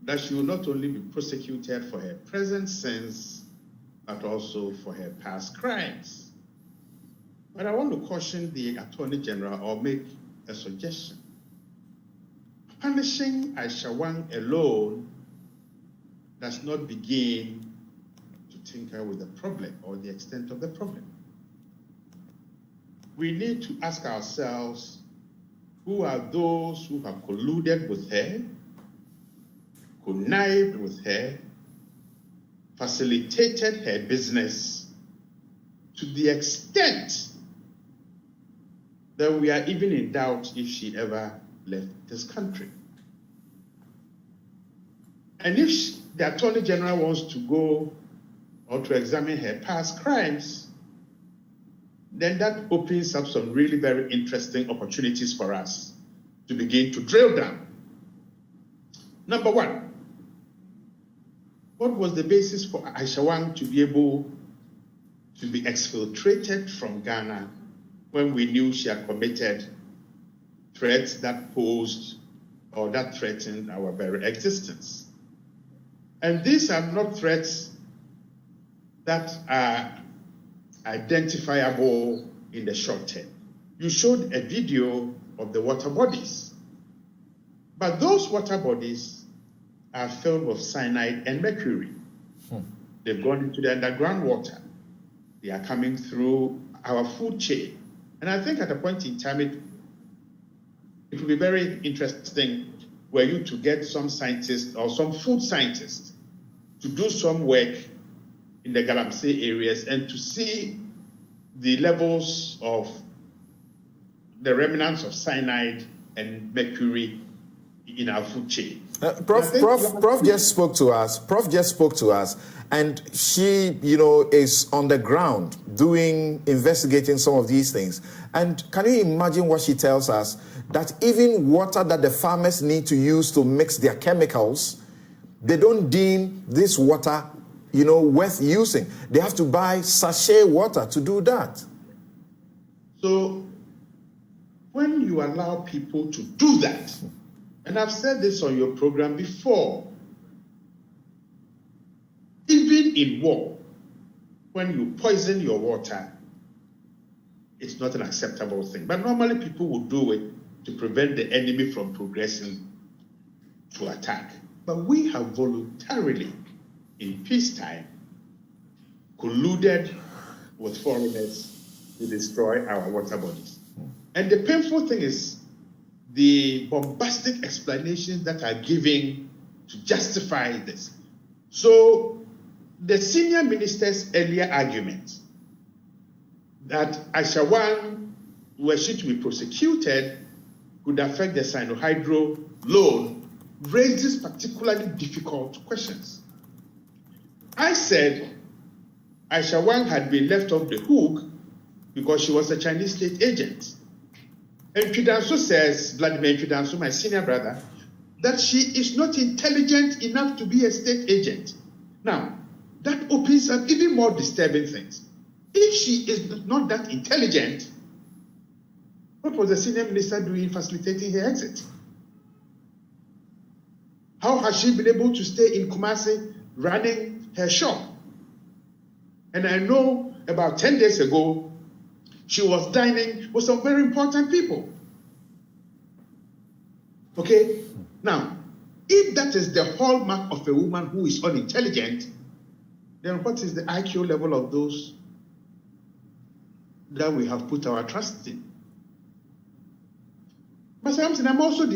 that she will not only be prosecuted for her present sins, but also for her past crimes. But I want to caution the Attorney General or make a suggestion. Punishing Aisha Huang alone does not begin to tinker with the problem or the extent of the problem. We need to ask ourselves, who are those who have colluded with her, connived with her, facilitated her business to the extent that we are even in doubt if she ever left this country. And if the Attorney General wants to go or to examine her past crimes, then that opens up some really very interesting opportunities for us to begin to drill down. Number one, what was the basis for Aisha Huang to be able to be exfiltrated from Ghana when we knew she had committed threats that posed or that threatened our very existence? And these are not threats that are identifiable in the short term. You showed a video of the water bodies, but those water bodies are filled with cyanide and mercury. They've gone into the underground water. They are coming through our food chain. And I think at a point in time, it will be very interesting were you to get some scientists or some food scientists to do some work in the Galamsey areas and to see the levels of the remnants of cyanide and mercury in our food chain. Prof just spoke to us, and she, is on the ground investigating some of these things. And can you imagine what she tells us? That even water that the farmers need to use to mix their chemicals, they don't deem this water, worth using. They have to buy sachet water to do that. So when you allow people to do that, and I've said this on your program before, even in war, when you poison your water, it's not an acceptable thing. But normally people will do it to prevent the enemy from progressing to attack. But we have voluntarily, in peacetime, colluded with foreigners to destroy our water bodies. And the painful thing is the bombastic explanations that are given to justify this. So the senior minister's earlier argument that Aisha Huang, were she to be prosecuted, could affect the Sinohydro loan raises particularly difficult questions. I said Aisha Huang had been left off the hook because she was a Chinese state agent. And Fidanso says, Vladimir Fidanso, my senior brother, that she is not intelligent enough to be a state agent. Now, that opens up even more disturbing things. If she is not that intelligent, what was the senior minister doing facilitating her exit? How has she been able to stay in Kumasi running her shop? And I know about 10 days ago, she was dining with some very important people. Okay? Now, if that is the hallmark of a woman who is unintelligent, then what is the IQ level of those that we have put our trust in? But I'm also